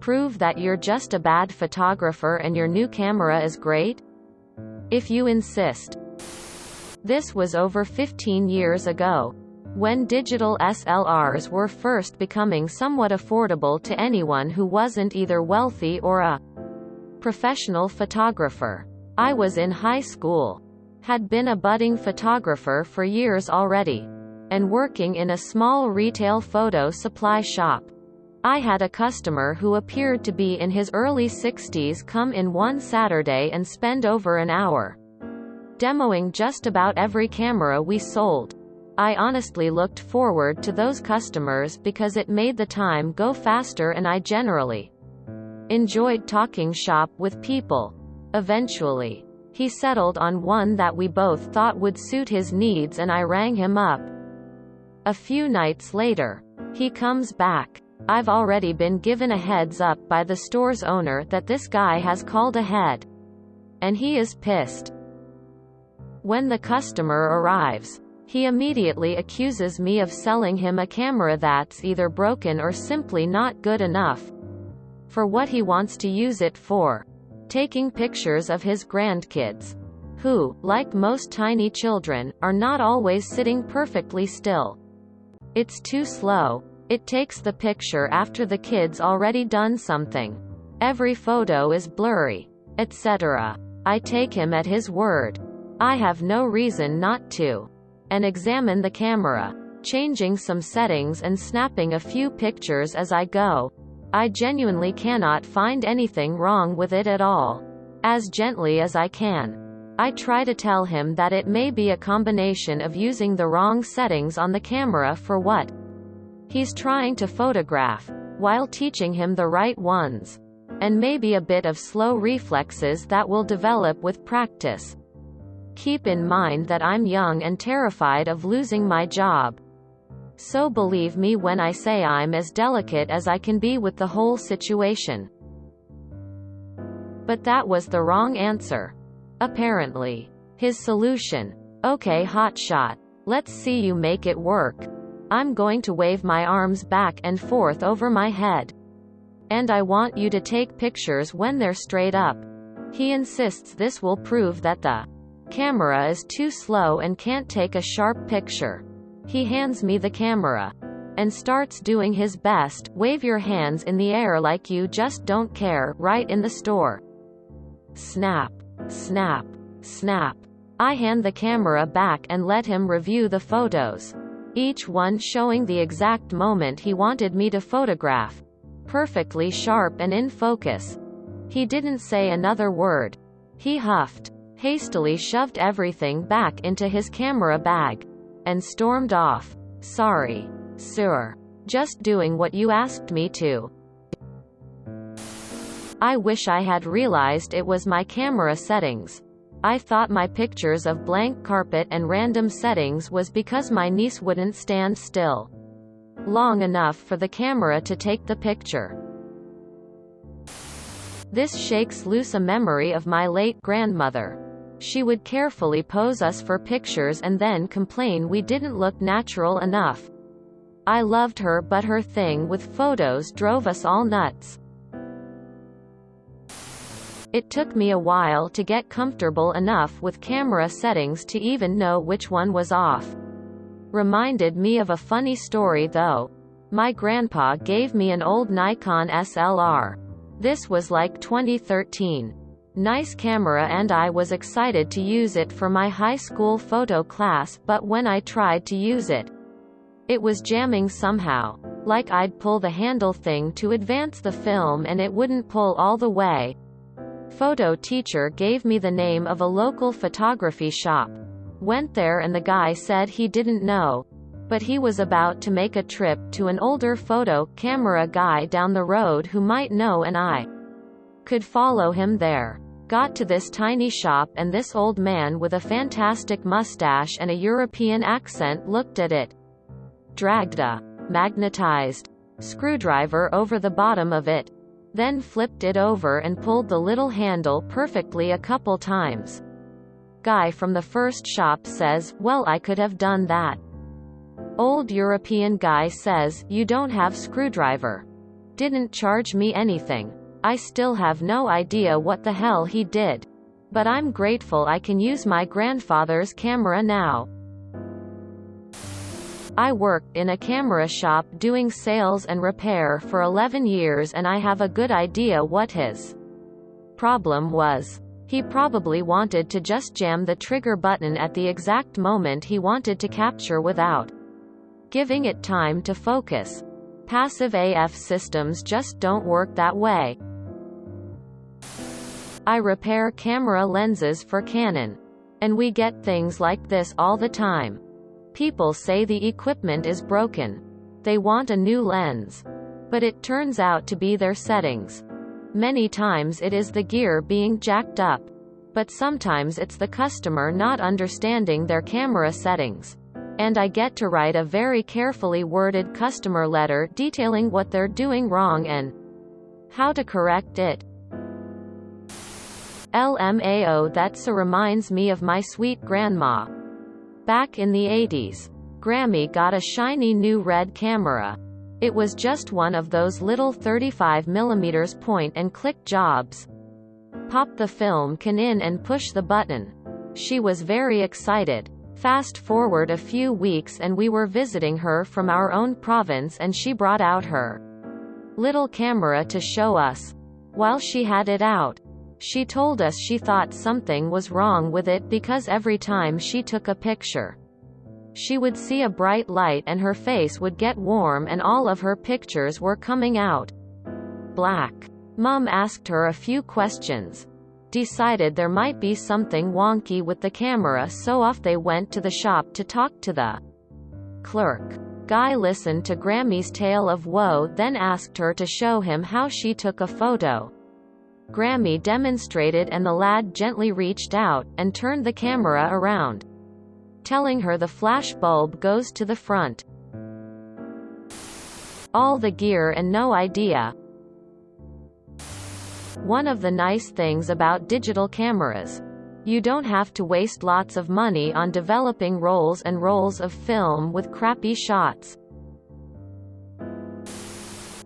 Prove that you're just a bad photographer and your new camera is great? If you insist. This was over 15 years ago, when digital SLRs were first becoming somewhat affordable to anyone who wasn't either wealthy or a professional photographer. I was in high school, had been a budding photographer for years already, and working in a small retail photo supply shop. I had a customer who appeared to be in his early 60s come in one Saturday and spend over an hour demoing just about every camera we sold. I honestly looked forward to those customers because it made the time go faster and I generally enjoyed talking shop with people. Eventually, he settled on one that we both thought would suit his needs and I rang him up. A few nights later, he comes back. I've already been given a heads up by the store's owner that this guy has called ahead, and he is pissed. When the customer arrives, he immediately accuses me of selling him a camera that's either broken or simply not good enough for what he wants to use it for, taking pictures of his grandkids, who, like most tiny children, are not always sitting perfectly still. It's too slow. It takes the picture after the kid's already done something. Every photo is blurry, etc. I take him at his word. I have no reason not to, and examine the camera, changing some settings and snapping a few pictures as I go. I genuinely cannot find anything wrong with it at all. As gently as I can, I try to tell him that it may be a combination of using the wrong settings on the camera for what he's trying to photograph, while teaching him the right ones, and maybe a bit of slow reflexes that will develop with practice. Keep in mind that I'm young and terrified of losing my job. So believe me when I say I'm as delicate as I can be with the whole situation. But that was the wrong answer. Apparently. His solution: okay hotshot, let's see you make it work. I'm going to wave my arms back and forth over my head. And I want you to take pictures when they're straight up. He insists this will prove that the camera is too slow and can't take a sharp picture. He hands me the camera and starts doing his best, wave your hands in the air like you just don't care, right in the store. Snap, snap, snap. I hand the camera back and let him review the photos, each one showing the exact moment he wanted me to photograph, perfectly sharp and in focus. He didn't say another word. He huffed, hastily shoved everything back into his camera bag, and stormed off. Sorry, sir. Just doing what you asked me to. I wish I had realized it was my camera settings. I thought my pictures of blank carpet and random settings was because my niece wouldn't stand still long enough for the camera to take the picture. This shakes loose a memory of my late grandmother. She would carefully pose us for pictures and then complain we didn't look natural enough. I loved her, but her thing with photos drove us all nuts. It took me a while to get comfortable enough with camera settings to even know which one was off. Reminded me of a funny story though. My grandpa gave me an old Nikon SLR. This was like 2013. Nice camera and I was excited to use it for my high school photo class, but when I tried to use it, it was jamming somehow. Like I'd pull the handle thing to advance the film and it wouldn't pull all the way. Photo teacher gave me the name of a local photography shop. Went there and the guy said he didn't know, but he was about to make a trip to an older photo camera guy down the road who might know and I could follow him there. Got to this tiny shop and this old man with a fantastic mustache and a European accent looked at it. Dragged a magnetized screwdriver over the bottom of it, then flipped it over and pulled the little handle perfectly a couple times. Guy from the first shop says, "Well, I could have done that." Old European guy says, "You don't have screwdriver, Didn't charge me anything. I still have no idea what the hell he did. But I'm grateful I can use my grandfather's camera now. I worked in a camera shop doing sales and repair for 11 years, and I have a good idea what his problem was. He probably wanted to just jam the trigger button at the exact moment he wanted to capture without giving it time to focus. Passive AF systems just don't work that way. I repair camera lenses for Canon. And we get things like this all the time. People say the equipment is broken. They want a new lens. But it turns out to be their settings. Many times it is the gear being jacked up. But sometimes it's the customer not understanding their camera settings. And I get to write a very carefully worded customer letter detailing what they're doing wrong and how to correct it. LMAO, that so reminds me of my sweet grandma. Back in the 80s, Grammy got a shiny new red camera. It was just one of those little 35mm point and click jobs. Pop the film can in and push the button. She was very excited. Fast forward a few weeks and we were visiting her from our own province, and she brought out her little camera to show us. While she had it out, she told us she thought something was wrong with it because every time she took a picture, she would see a bright light and her face would get warm and all of her pictures were coming out black. Mom asked her a few questions, decided there might be something wonky with the camera, so off they went to the shop to talk to the clerk. Guy listened to Grammy's tale of woe, then asked her to show him how she took a photo. Grammy demonstrated and the lad gently reached out and turned the camera around, telling her the flash bulb goes to the front. All the gear and no idea. One of the nice things about digital cameras, you don't have to waste lots of money on developing rolls and rolls of film with crappy shots.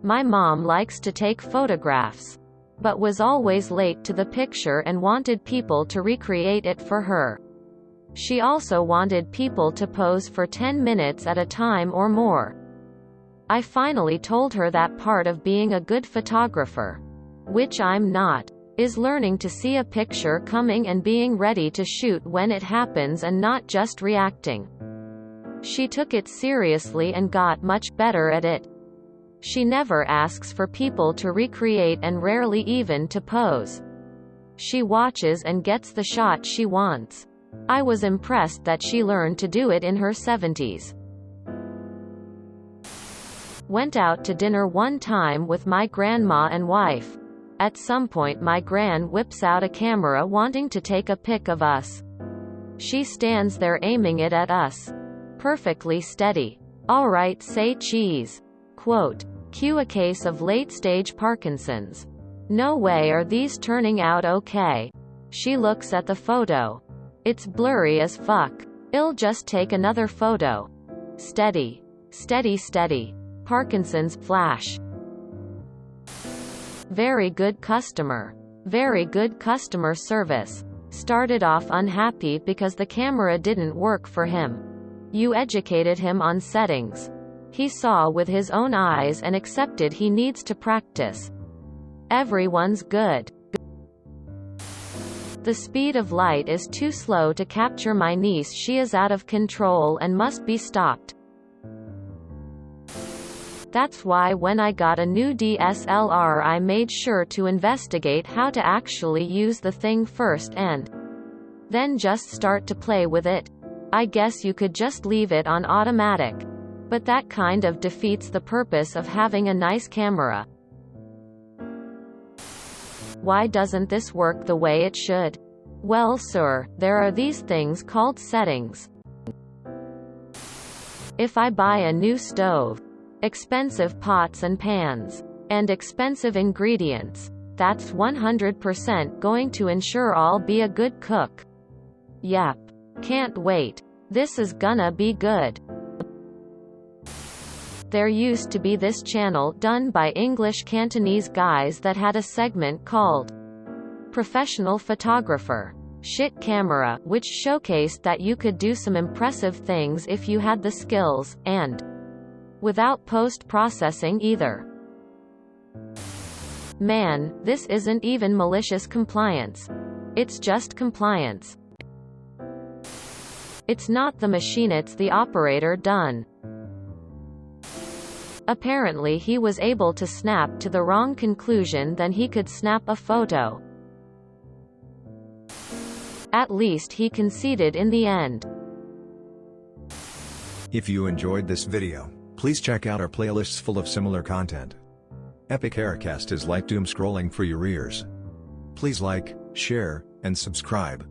My mom likes to take photographs, but was always late to the picture and wanted people to recreate it for her. She also wanted people to pose for 10 minutes at a time or more. I finally told her that part of being a good photographer, which I'm not, is learning to see a picture coming and being ready to shoot when it happens and not just reacting. She took it seriously and got much better at it. She never asks for people to recreate and rarely even to pose. She watches and gets the shot she wants. I was impressed that she learned to do it in her 70s. Went out to dinner one time with my grandma and wife. At some point my gran whips out a camera wanting to take a pic of us. She stands there aiming it at us. Perfectly steady. "All right, say cheese." Quote. Cue a case of late-stage Parkinson's. "No way are these turning out okay." She looks at the photo. "It's blurry as fuck. I'll just take another photo." Steady. Steady steady. Parkinson's flash. Very good customer. Very good customer service. Started off unhappy because the camera didn't work for him. You educated him on settings. He saw with his own eyes and accepted he needs to practice. Everyone's good. The speed of light is too slow to capture my niece. She is out of control and must be stopped. That's why when I got a new DSLR I made sure to investigate how to actually use the thing first and then just start to play with it. I guess you could just leave it on automatic. But that kind of defeats the purpose of having a nice camera. Why doesn't this work the way it should? Well, sir, there are these things called settings. If I buy a new stove, expensive pots and pans, and expensive ingredients, that's 100% going to ensure I'll be a good cook. Yep. Can't wait. This is gonna be good. There used to be this channel done by English Cantonese guys that had a segment called Professional Photographer Shit Camera, which showcased that you could do some impressive things if you had the skills, and without post-processing either. Man, this isn't even malicious compliance. It's just compliance. It's not the machine, it's the operator done. Apparently he was able to snap to the wrong conclusion than he could snap a photo. At least he conceded in the end. If you enjoyed this video, please check out our playlists full of similar content. Epic Aircast is like doom scrolling for your ears. Please like, share, and subscribe.